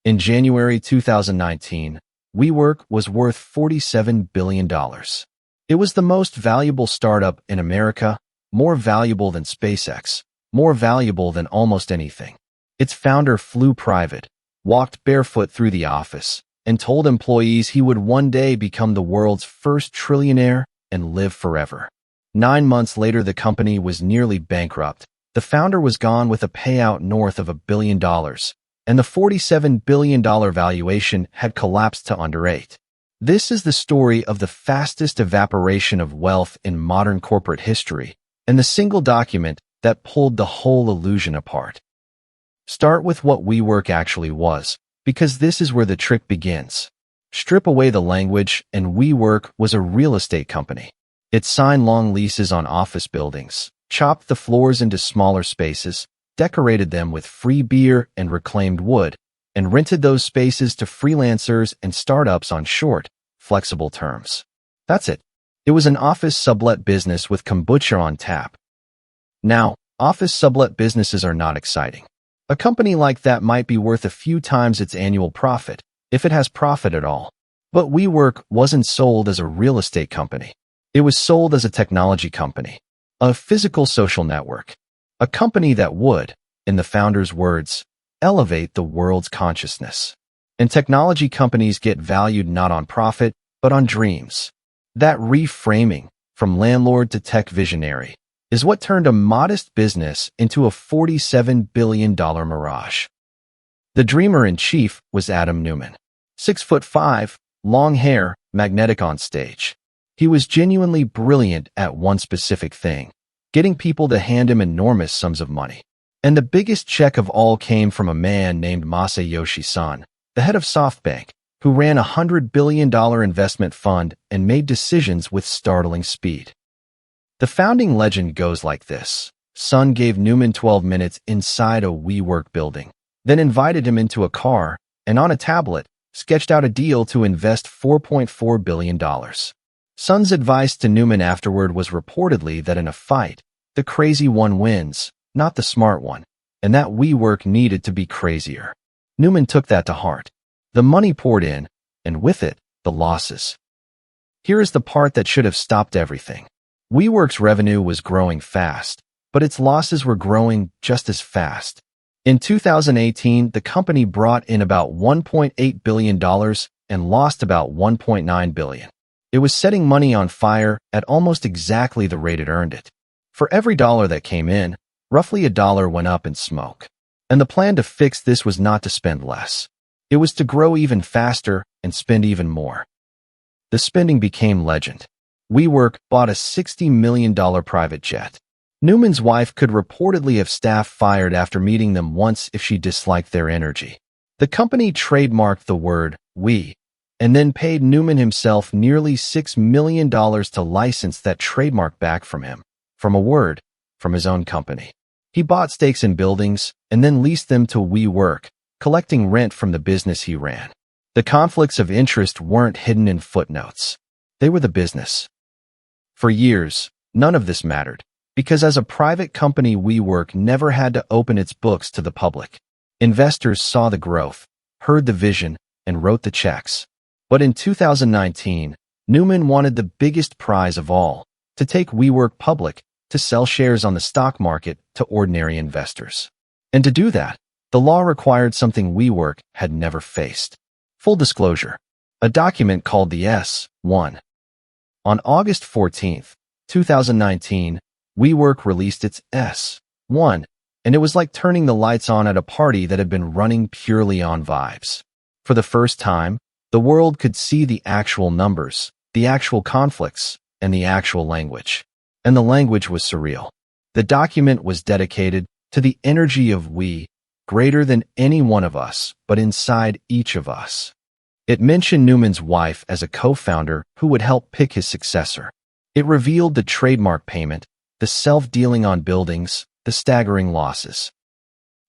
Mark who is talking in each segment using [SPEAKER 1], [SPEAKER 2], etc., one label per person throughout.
[SPEAKER 1] In January 2019, WeWork was worth $47 billion. It was the most valuable startup in America, more valuable than SpaceX, more valuable than almost anything. Its founder flew private, walked barefoot through the office, and told employees he would one day become the world's first trillionaire and live forever. 9 months later, the company was nearly bankrupt. The founder was gone with a payout north of $1 billion, and the $47 billion valuation had collapsed to under 8. This is the story of the fastest evaporation of wealth in modern corporate history, and the single document that pulled the whole illusion apart. Start with what WeWork actually was, because this is where the trick begins. Strip away the language, and WeWork was a real estate company. It signed long leases on office buildings, chopped the floors into smaller spaces, decorated them with free beer and reclaimed wood, and rented those spaces to freelancers and startups on short, flexible terms. That's it. It was an office sublet business with kombucha on tap. Now, office sublet businesses are not exciting. A company like that might be worth a few times its annual profit, if it has profit at all. But WeWork wasn't sold as a real estate company. It was sold as a technology company, a physical social network, a company that would, in the founder's words, elevate the world's consciousness. And technology companies get valued not on profit, but on dreams. That reframing, from landlord to tech visionary, is what turned a modest business into a $47 billion mirage. The dreamer-in-chief was Adam Neumann. 6'5", long hair, magnetic on stage. He was genuinely brilliant at one specific thing, getting people to hand him enormous sums of money. And the biggest check of all came from a man named Masayoshi Son, the head of SoftBank, who ran a $100 billion investment fund and made decisions with startling speed. The founding legend goes like this. Son gave Neumann 12 minutes inside a WeWork building, then invited him into a car, and on a tablet, sketched out a deal to invest $4.4 billion. Son's advice to Neumann afterward was reportedly that in a fight, the crazy one wins, not the smart one, and that WeWork needed to be crazier. Neumann took that to heart. The money poured in, and with it, the losses. Here is the part that should have stopped everything. WeWork's revenue was growing fast, but its losses were growing just as fast. In 2018, the company brought in about $1.8 billion and lost about $1.9 billion. It was setting money on fire at almost exactly the rate it earned it. For every dollar that came in, roughly $1 went up in smoke. And the plan to fix this was not to spend less. It was to grow even faster and spend even more. The spending became legend. WeWork bought a $60 million private jet. Neumann's wife could reportedly have staff fired after meeting them once if she disliked their energy. The company trademarked the word "we" and then paid Neumann himself nearly $6 million to license that trademark back from him, from his own company. He bought stakes in buildings and then leased them to WeWork, collecting rent from the business he ran. The conflicts of interest weren't hidden in footnotes. They were the business. For years, none of this mattered, because as a private company, WeWork never had to open its books to the public. Investors saw the growth, heard the vision, and wrote the checks. But in 2019, Neumann wanted the biggest prize of all, to take WeWork public, to sell shares on the stock market to ordinary investors. And to do that, the law required something WeWork had never faced. Full disclosure, a document called the S-1. On August 14, 2019, WeWork released its S-1, and it was like turning the lights on at a party that had been running purely on vibes. For the first time, the world could see the actual numbers, the actual conflicts, and the actual language. And the language was surreal. The document was dedicated to the energy of we, greater than any one of us, but inside each of us. It mentioned Neumann's wife as a co-founder who would help pick his successor. It revealed the trademark payment, the self-dealing on buildings, the staggering losses.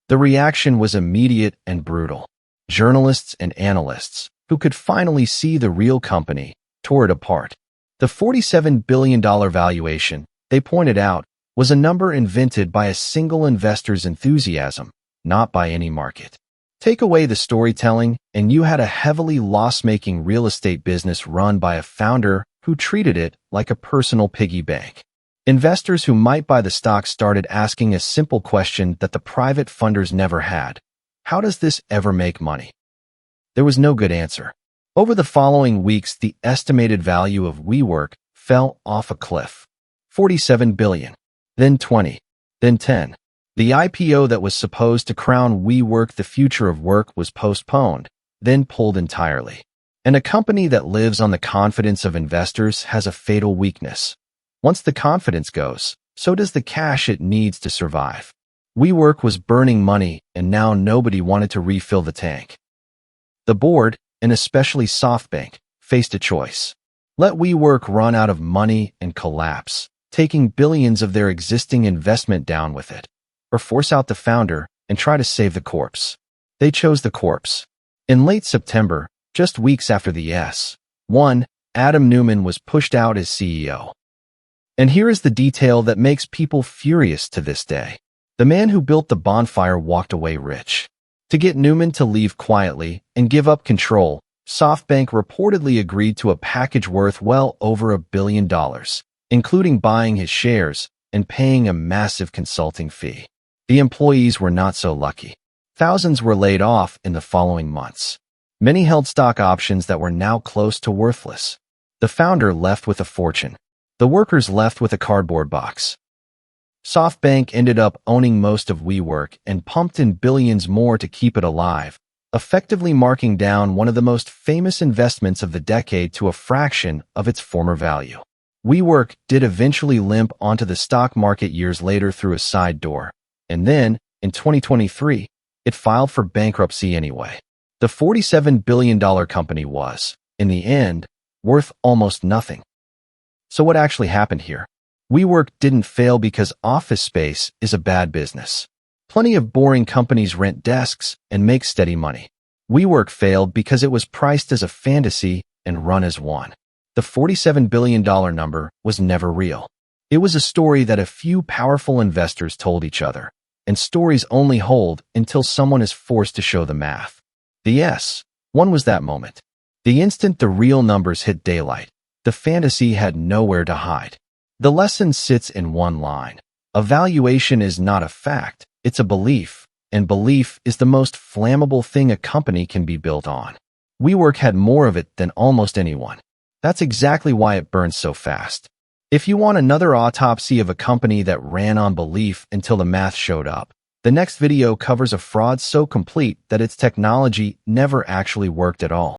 [SPEAKER 1] The reaction was immediate and brutal. Journalists and analysts, who could finally see the real company, tore it apart. The $47 billion valuation, they pointed out, was a number invented by a single investor's enthusiasm, not by any market. Take away the storytelling, and you had a heavily loss-making real estate business run by a founder who treated it like a personal piggy bank. Investors who might buy the stock started asking a simple question that the private funders never had. How does this ever make money? There was no good answer. Over the following weeks, the estimated value of WeWork fell off a cliff. 47 billion, then 20, then 10. The IPO that was supposed to crown WeWork the future of work was postponed, then pulled entirely. And a company that lives on the confidence of investors has a fatal weakness. Once the confidence goes, so does the cash it needs to survive. WeWork was burning money, and now nobody wanted to refill the tank. The board, and especially SoftBank, faced a choice. Let WeWork run out of money and collapse, taking billions of their existing investment down with it, or force out the founder and try to save the corpse. They chose the corpse. In late September, just weeks after the S-1, Adam Neumann was pushed out as CEO. And here is the detail that makes people furious to this day. The man who built the bonfire walked away rich. To get Neumann to leave quietly and give up control, SoftBank reportedly agreed to a package worth well over $1 billion, including buying his shares and paying a massive consulting fee. The employees were not so lucky. Thousands were laid off in the following months. Many held stock options that were now close to worthless. The founder left with a fortune. The workers left with a cardboard box. SoftBank ended up owning most of WeWork and pumped in billions more to keep it alive, effectively marking down one of the most famous investments of the decade to a fraction of its former value. WeWork did eventually limp onto the stock market years later through a side door, and then, in 2023, it filed for bankruptcy anyway. The $47 billion company was, in the end, worth almost nothing. So what actually happened here? WeWork didn't fail because office space is a bad business. Plenty of boring companies rent desks and make steady money. WeWork failed because it was priced as a fantasy and run as one. The $47 billion number was never real. It was a story that a few powerful investors told each other, and stories only hold until someone is forced to show the math. The S-1 was that moment. The instant the real numbers hit daylight, the fantasy had nowhere to hide. The lesson sits in one line. A valuation is not a fact, it's a belief, and belief is the most flammable thing a company can be built on. WeWork had more of it than almost anyone. That's exactly why it burns so fast. If you want another autopsy of a company that ran on belief until the math showed up, the next video covers a fraud so complete that its technology never actually worked at all.